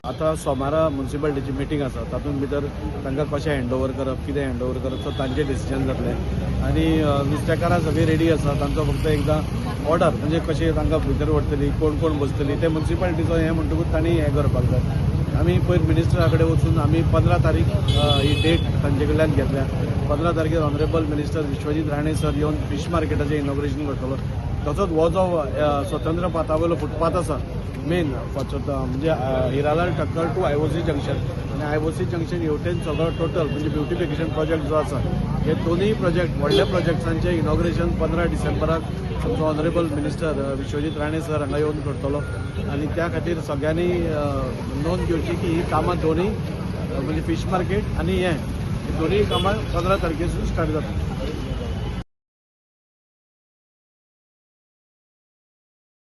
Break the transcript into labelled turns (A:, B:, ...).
A: आता सोमारा म्युनिसिपालिटीची मिटींग आसा, तातूंत भितर तांकां कशें हँडओवर करप, कितें हँडओवर करप, सो तांचें डिसिजन जातलें। आनी नुस्तेकारां सगळीं रेडी आसा, तांचो फक्त एकदां ऑर्डर म्हणजे कशें तांकां भितर व्हरतली, कोण कोण बसतली, ते म्युनिसिपालिटीचो हें म्हणटकूच तांणी हें करपाक जाय। आमी पयर मिनिस्टरा कडेन वचून आमी 15 तारीख ही डेट तांचे कडल्यान घेतल्या। 15 तारखेर honourable minister Vishwajit Rane sir येवन फीश मार्केटाचें इनॉग्रेशन करतलो। तसोच हो जो स्वतंत्र पातावयलो फुटपाथ आसा मेन म्हणजे Hiralal Thakkar to IOC junction आनी आयओसी जंक्शन हेवटेन सगळो टोटल म्हणजे ब्युटिफिकेशन प्रोजेक्ट जो आसा हे दोनूय प्रोजेक्ट व्हडल्या प्रोजेक्ट्सांचें इनॉग्रेशन 15 डिसेंबराक आमचो honourable minister Vishwajit Rane sir हांगा येवन करतलो। आनी त्या खातीर सगळ्यांनी नोंद घेवची की ही कामां दोनूय म्हणजे फीश मार्केट आनी हे दोनूय कामां 15 तारखेसून स्टार्ट जाता।